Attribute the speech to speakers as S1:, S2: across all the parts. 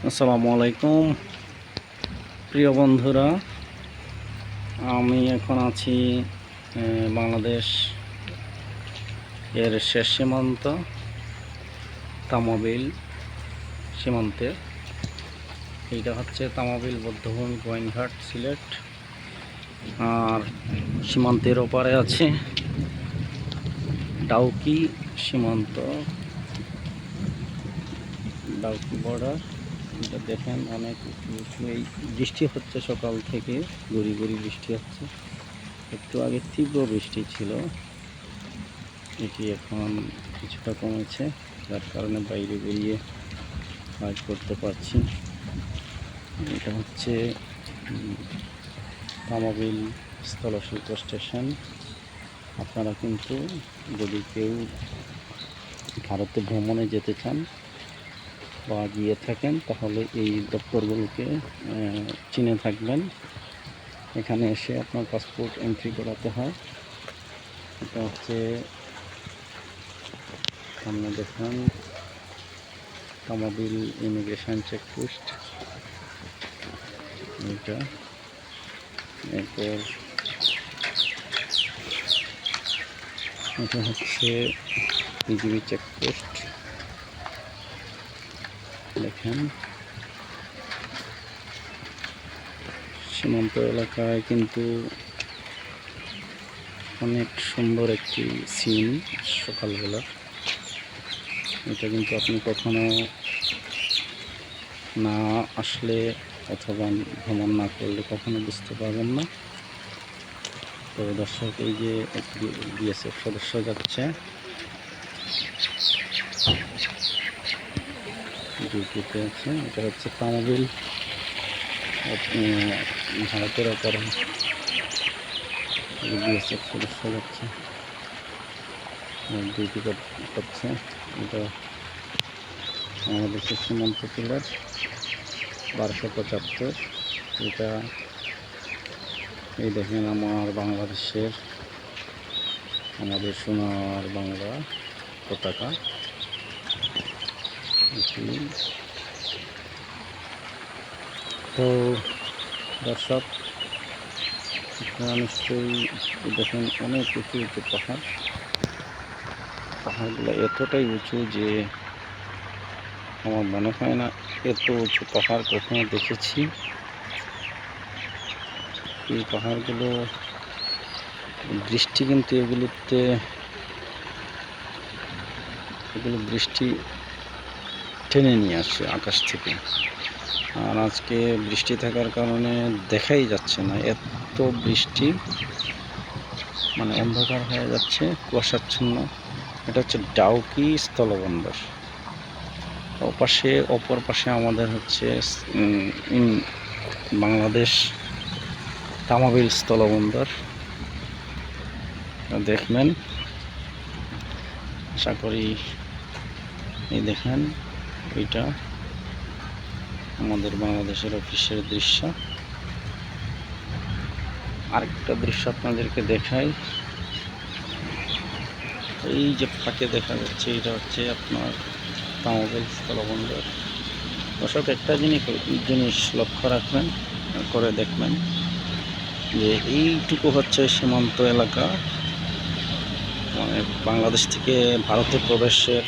S1: আসসালামু আলাইকুম প্রিয় বন্ধুরা, আমি এখন আছি বাংলাদেশ এর শেষ সীমান্ত তামাবিল সীমান্তে। এইটা হচ্ছে তামাবিল বৌদ্ধভূমি গোয়াইনঘাট সিলেট। আর সীমান্তের ওপারে আছে ডাউকি সীমান্ত, ডাউকি বর্ডার। এটা দেখেন অনেক উঁচু। এই বৃষ্টি হচ্ছে সকাল থেকে, গুড়ি গুড়ি বৃষ্টি হচ্ছে। একটু আগে তীব্র বৃষ্টি ছিল, এটি এখন কিছুটা কমেছে, যার কারণে বাইরে বেরিয়ে কাজ করতে পারছি। এটা হচ্ছে তামাবিল স্থলশিল্প স্টেশন। আপনারা কিন্তু যদি কেউ ভারতে ভ্রমণে যেতে চান বা গিয়ে থাকেন, তাহলে এই দপ্তরগুলোকে চিনে থাকবেন। এখানে এসে আপনার পাসপোর্ট এন্ট্রি করাতে হয়। এটা হচ্ছে সামনে দেখুন তামাবিল ইমিগ্রেশন চেকপোস্ট। এটা এরপর এটা হচ্ছে পিজিবি চেকপোস্ট। দেখেন সীমান্ত এলাকায় কিন্তু অনেক সুন্দর একটি সিন সকালবেলা। এটা কিন্তু আপনি কখনো না আসলে অথবা ভ্রমণ না করলে কখনো বুঝতে পারবেন না। তো দর্শক, এই যে একটি বিএসএফ সদস্য যাচ্ছে ডিউটিতে আছে। এটা হচ্ছে তামাবিল ভারতের ওপরে বিএসএফ সদস্য যাচ্ছে, ডিউটি করছে। এটা বাংলাদেশের সীমান্ত পিলার 1275। এটা এই দেখেন আমার বাংলাদেশের, আমাদের সোনার বাংলা পতাকা। তো দর্শক, আপনারা নিশ্চয়ই দেখেন অনেক উঁচু উঁচু পাহাড়গুলো এতটাই উঁচু যে আমার মনে হয় না এত উঁচু পাহাড় কখনো দেখেছি। এই পাহাড়গুলো বৃষ্টি কিন্তু এগুলো বৃষ্টি টেনে নিয়ে আসে আকাশ থেকে। আর আজকে বৃষ্টি থাকার কারণে দেখাই যাচ্ছে না, এত বৃষ্টি, মানে অন্ধকার হয়ে যাচ্ছে, কুয়াশাচ্ছন্ন। এটা হচ্ছে ডাউকি স্থলবন্দর। অপর পাশে আমাদের হচ্ছে বাংলাদেশ তামাবিল স্থলবন্দর। দেখবেন, আশা করি। এই দেখেন, ওইটা আমাদের বাংলাদেশের অফিসের দৃশ্য। আরেকটা দৃশ্য আপনাদেরকে দেখাই। এই যে ফাঁকে দেখা যাচ্ছে, এটা হচ্ছে আপনার তামাবিল স্থলবন্দর। দর্শক, একটা জিনিস লক্ষ্য রাখবেন, করে দেখবেন যে এইটুকু হচ্ছে সীমান্ত এলাকা, মানে বাংলাদেশ থেকে ভারতে প্রবেশের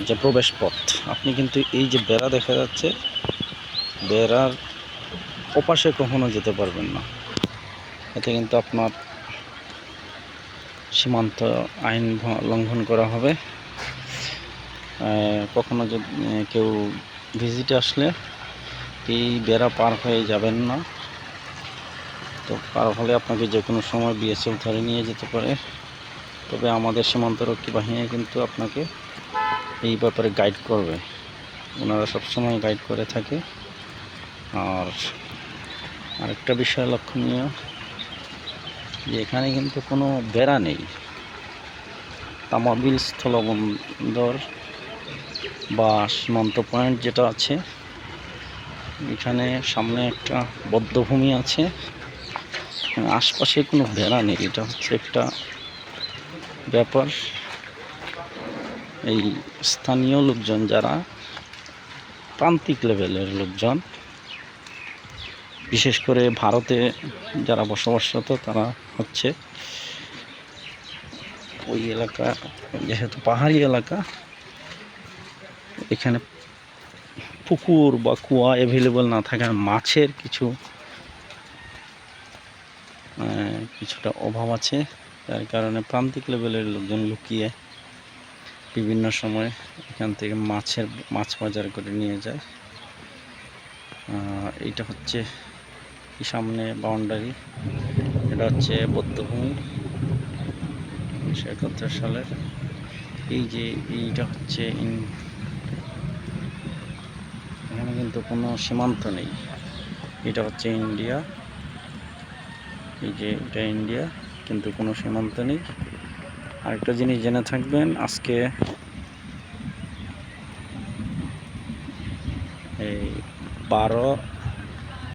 S1: যে প্রবেশ পথ। আপনি কিন্তু এই যে বেড়া দেখা যাচ্ছে, বেড়ার ওপাশে কখনো যেতে পারবেন না। এতে কিন্তু আপনার সীমান্ত আইন লঙ্ঘন করা হবে। কখনো যদি কেউ ভিজিটে আসলে এই বেড়া পার হয়ে যাবেন না। তো পার হলে আপনাকে যে কোনো সময় বিএসএফ ধরে নিয়ে যেতে পারে। তবে আমাদের সীমান্তরক্ষী বাহিনী কিন্তু আপনাকে এই ব্যাপারে গাইড করবে, ওনারা সবসময় গাইড করে থাকে। আর আরেকটা বিষয় লক্ষণীয়, যে এখানে কিন্তু কোনো বেড়া নেই। তামাবিল স্থলবন্দর বা সীমান্ত পয়েন্ট যেটা আছে, এখানে সামনে একটা বধ্যভূমি আছে, আশপাশে কোনো বেড়া নেই। এটা হচ্ছে একটা ব্যাপার। এই স্থানীয় লোকজন যারা প্রান্তিক লেভেলের লোকজন, বিশেষ করে ভারতে যারা বসবাসরত, তারা হচ্ছে ওই এলাকা, যেহেতু পাহাড়ি এলাকা, এখানে পুকুর বা কুয়া অ্যাভেলেবল না থাকার মাছের কিছুটা অভাব আছে। তার কারণে প্রান্তিক লেভেলের লোকজন লুকিয়ে বিভিন্ন সময় এখান থেকে মাছ বাজার করে নিয়ে যায়। এইটা হচ্ছে সামনে বাউন্ডারি, এটা হচ্ছে বৌদ্ধভূমি 1971 সালের। এই যে এইটা হচ্ছে এখানে কিন্তু কোনো সীমান্ত নেই। এটা হচ্ছে ইন্ডিয়া, এই যে এটা ইন্ডিয়া, কিন্তু কোনো সীমান্ত নেই। আরেকটা জিনিস জেনে থাকবেন, আজকে এই 12